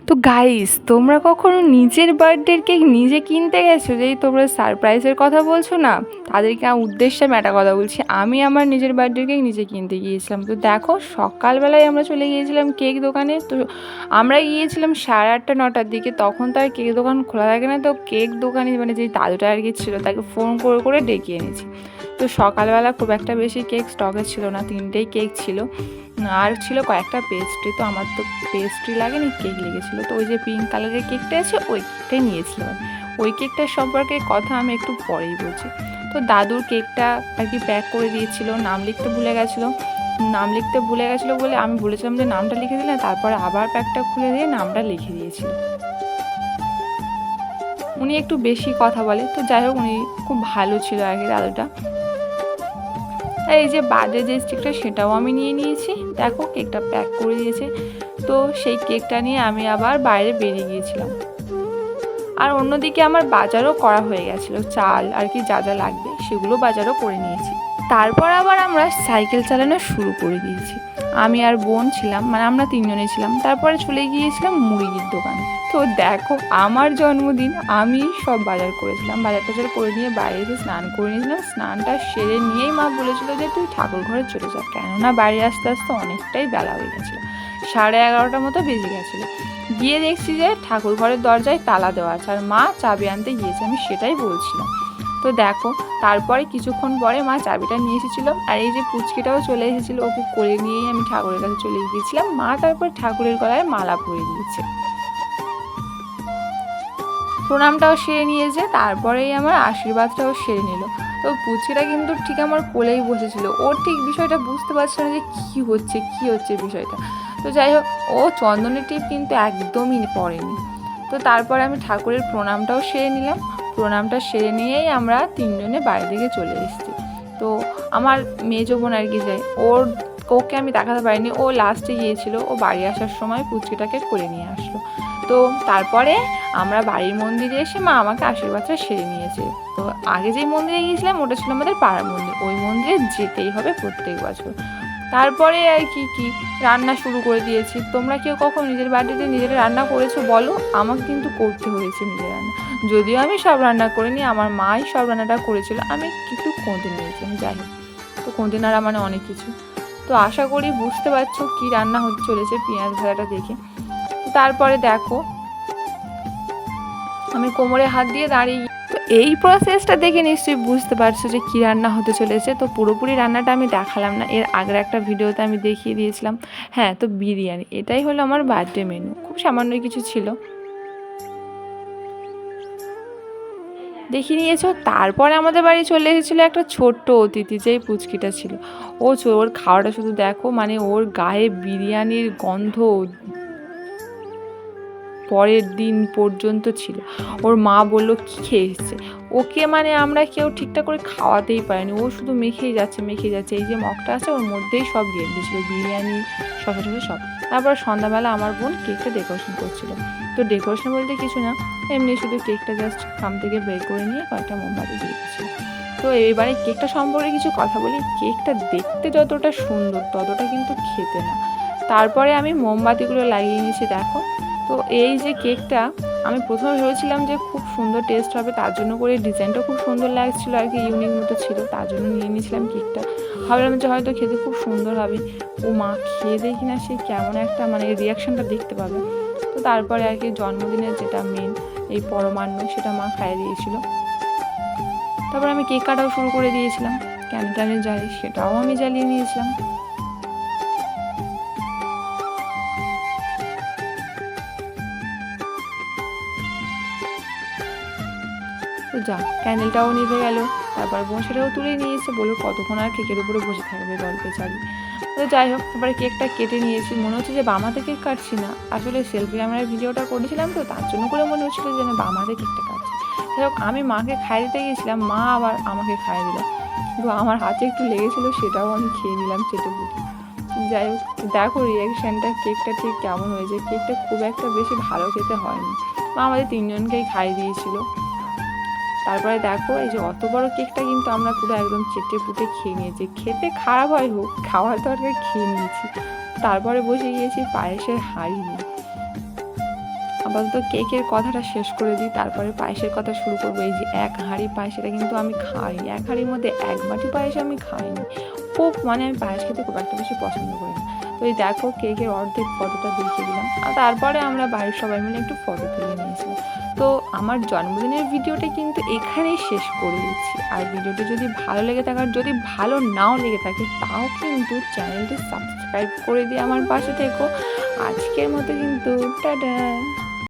তো গাইস, তোমরা কখনো নিজের বার্থডের কেক নিজে কিনতে গেছো? যেই তোমরা সারপ্রাইজের কথা বলছো না, তাদেরকে উদ্দেশ্যে আমি একটা কথা বলছি। আমি আমার নিজের বার্থডের কেক নিজে কিনতে গিয়েছিলাম। তো দেখো, সকালবেলায় আমরা চলে গিয়েছিলাম কেক দোকানে। তো আমরা গিয়েছিলাম 8:30 9টার দিকে। তখন তো আর কেক দোকান খোলা থাকে না। তো কেক দোকানে মানে যেই দাদুটা আর কি ছিল, তাকে ফোন করে করে ডেকে এনেছি। তো সকালবেলা খুব একটা বেশি কেক স্টকে ছিল না, 3টেই কেক ছিল, আর ছিল কয়েকটা পেস্ট্রি। তো আমার তো পেস্ট্রি লাগেনি, কেক লেগেছিলো। তো ওই যে পিঙ্ক কালারের কেকটা আছে, ওই কেকটাই নিয়েছিলাম। ওই কেকটার সম্পর্কে কথা আমি একটু পরেই বলছি। তো দাদুর কেকটা আর কি প্যাক করে দিয়েছিল, নাম লিখতে ভুলে গেছিলো। বলে আমি বলেছিলাম যে নামটা লিখে দিলে, তারপরে আবার প্যাকটা খুলে দিয়ে নামটা লিখে দিয়েছিল। উনি একটু বেশি কথা বলে, তো যাই হোক উনি খুব ভালো ছিল আর কি দাদুটা। এই যে বার্থডে যে স্টিকটা, সেটাও আমি নিয়ে নিয়েছি। দেখো, কেকটা প্যাক করে দিয়েছে। তো সেই কেকটা নিয়ে আমি আবার বাইরে বেরিয়ে গিয়েছিলাম। আর অন্যদিকে আমার বাজারও করা হয়ে গেছিলো, চাল আর কি যা যা লাগবে সেগুলো বাজারও করে নিয়েছি। তারপর আবার আমরা সাইকেল চালানো শুরু করে দিয়েছি। আমি আর বোন ছিলাম, মানে আমরা 3জনই ছিলাম। তারপরে চলে গিয়েছিলাম মুরগির দোকানে। তো দেখো, আমার জন্মদিন, আমি সব বাজার করেছিলাম। বাজার টাজার করে নিয়ে বাইরে এসে স্নান করে নিয়েছিলাম। স্নানটা সেরে নিয়েই মা বলেছিল যে তুই ঠাকুর ঘরে চলে যা, কেননা বাড়ি আসতে আসতে অনেকটাই বেলা হয়ে গেছিলো। 11:30 মতো বেজে গেছিলো। গিয়ে দেখছি যে ঠাকুর ঘরের দরজায় তালা দেওয়া আছে, আর মা চাবি আনতে গিয়েছে। আমি সেটাই বলছিলাম। তো দেখো, তারপরে কিছুক্ষণ পরে মা চাবিটা নিয়ে এসেছিলো, আর এই যে পুচকিটাও চলে এসেছিলো। ওকে করে নিয়েই আমি ঠাকুরের কাছে চলে গিয়েছিলাম। মা তারপর ঠাকুরের গলায় মালা পরিয়ে দিয়েছে, প্রণামটাও সেরে নিয়েছে। তারপরেই আমার আশীর্বাদটাও সেরে নিল। তো পুচকিটা কিন্তু ঠিক আমার কোলেই বসেছিল। ওর ঠিক বিষয়টা বুঝতে পারছে না যে কী হচ্ছে বিষয়টা। তো যাই হোক, ও চন্দনের টিপ কিন্তু একদমই পড়েনি। তো তারপরে আমি ঠাকুরের প্রণামটাও সেরে নিলাম। প্রণামটা সেরে নিয়েই আমরা 3জনে বাড়ি থেকে চলে এসেছি। তো আমার মেজো বোন আর কি যায়, ওকে আমি দেখাতে পারিনি। ও লাস্টে গিয়েছিল। ও বাড়ি আসার সময় পুচকিটাকে করে নিয়ে আসলো। তো তারপরে আমরা বাড়ির মন্দিরে এসে মা আমাকে আশীর্বাদটা সেরে নিয়েছে। তো আগে যেই মন্দিরে গিয়েছিলাম, ওটা ছিল আমাদের পাড়ার মন্দির। ওই মন্দিরে যেতেই হবে প্রত্যেক বছর। তারপরে আর কি রান্না শুরু করে দিয়েছি। তোমরা কেউ কখন নিজের বাড়িতে নিজেরা রান্না করেছো বলো? আমাকে কিন্তু করতে হয়েছে নিজের রান্না। যদিও আমি সব রান্না করিনি, আমার মাই সব রান্নাটা করেছিল। আমি একটু খোঁতে নিয়েছিলাম। যাই হোক, তো খোঁতে নাড়া মানে অনেক কিছু। তো আশা করি বুঝতে পারছো কি রান্না হতে চলেছে পেঁয়াজ ভাজাটা দেখে। তারপরে দেখো, আমি কোমরে হাত দিয়ে দাঁড়িয়ে। তো এই প্রসেসটা দেখে নিশ্চয়ই বুঝতে পারছো যে কী রান্না হতে চলেছে। তো পুরোপুরি রান্নাটা আমি দেখালাম না, এর আগের একটা ভিডিওতে আমি দেখিয়ে দিয়েছিলাম। হ্যাঁ, তো বিরিয়ানি, এটাই হলো আমার বার্থডে মেনু। খুব সামান্য কিছু ছিল, দেখিয়ে নিয়েছো। তারপরে আমাদের বাড়ি চলে এসেছিলো একটা ছোট্ট অতিথি, যেই পুচকিটা ছিল। ওর খাওয়াটা শুধু দেখো, মানে ওর গায়ে বিরিয়ানির গন্ধ পরের দিন পর্যন্ত ছিল। ওর মা বললো কী খেয়ে এসছে ওকে, মানে আমরা কেউ ঠিকঠাক করে খাওয়াতেই পারিনি। ও শুধু মেখেই যাচ্ছে। এই যে মগটা আছে, ওর মধ্যেই সব দিয়ে দিয়েছিলো, বিরিয়ানি শসা সব। তারপর সন্ধ্যাবেলা আমার বোন কেকটা ডেকোরেশন করছিল। তো ডেকোরেশন বলতে কিছু না, এমনি শুধু কেকটা জাস্ট খাম থেকে বের করে নিয়ে কয়েকটা মোমবাতি দিয়ে দিচ্ছিল। তো এবারে কেকটা সম্পর্কে কিছু কথা বলি। কেকটা দেখতে যতটা সুন্দর, ততটা কিন্তু খেতে না। তারপরে আমি মোমবাতিগুলো লাগিয়ে নিয়েছি, দেখো। তো এই যে কেকটা, আমি প্রথমে ভেবেছিলাম যে খুব সুন্দর টেস্ট হবে, তার জন্য করে ডিজাইনটা খুব সুন্দর লাগছিলো আর কি, ইউনিক মতো ছিল, তার জন্য নিয়ে নিয়েছিলাম কেকটা। ভাবলাম যে হয়তো খেতে খুব সুন্দর হবে। ও মা খেয়ে দেখি না, সে কেমন একটা, মানে রিয়াকশানটা দেখতে পাবে। তো তারপরে আর কি জন্মদিনের যেটা মেন, এই পরমান্ন, সেটা মা খাইয়ে দিয়েছিল। তারপর আমি কেক কাটাও শুরু করে দিয়েছিলাম। ক্যান্ডেল জ্বালিয়ে সেটাও আমি জ্বালিয়ে নিয়েছিলাম। তো যা, ক্যান্ডেলটাও নিভে গেল। তারপর বোন সেটাও তুলে নিয়েছে, বলে কতক্ষণ আর কেকের উপরে বসে থাকবে গল্পে চালিয়ে। তো যাই হোক, তারপরে কেকটা কেটে নিয়েছি। মনে হচ্ছে যে বামাতে কেক কাটছি না, আসলে সেলফি ক্যামেরার ভিডিওটা করেছিলাম, তো তার জন্য করে মনে হচ্ছিলো যে বামাতে কেকটা কাটছি। যাই হোক, আমি মাকে খাইয়ে দিতে গিয়েছিলাম, মা আবার আমাকে খাইয়ে দিল। কিন্তু আমার হাতে একটু লেগেছিলো, সেটাও আমি খেয়ে নিলাম চেটে পুটে। যাই হোক, দেখো রিয়াকশানটা, কেকটা ঠিক কেমন হয়েছে। কেকটা খুব একটা বেশি ভালো খেতে হয়নি। মা আমাদের 3জনকেই খাইয়ে দিয়েছিল। তারপরে দেখো, এই যে অত বড় কেকটা কিন্তু আমরা পুরো একদম চেটে পুটে খেয়ে নিয়েছি। খেতে খারাপ হয় হোক, খাওয়ার দরকার খেয়ে নিয়েছি। তারপরে বসে গিয়েছি পায়েসের হাঁড়ি নিয়ে। আপাতত কেকের কথাটা শেষ করে দিই, তারপরে পায়েসের কথা শুরু করবো। এই যে 1 হাঁড়ি পায়েস, এটা কিন্তু আমি খাইনি, 1 হাঁড়ির মধ্যে 1 বাটি পায়েস আমি খাইনি। খুব মানে আমি পায়েস খেতে খুব একটা বেশি পছন্দ করি না। তো এই দেখো কেকের অর্ধেক ফটোটা দেখিয়ে দিলাম, আর তারপরে আমরা বাড়ির সবাই মিলে একটু ফটো তুলে নিয়েছিলাম। তো আমার জন্মদিনের ভিডিওটা কিন্তু এখানেই শেষ করে দিচ্ছি। আর ভিডিওটি যদি ভালো লেগে থাকে, আর যদি ভালো নাও লেগে থাকে, তাও কিন্তু চ্যানেলটি সাবস্ক্রাইব করে দিয়ে আমার পাশে থেকো। আজকের মতো কিন্তু টাটা।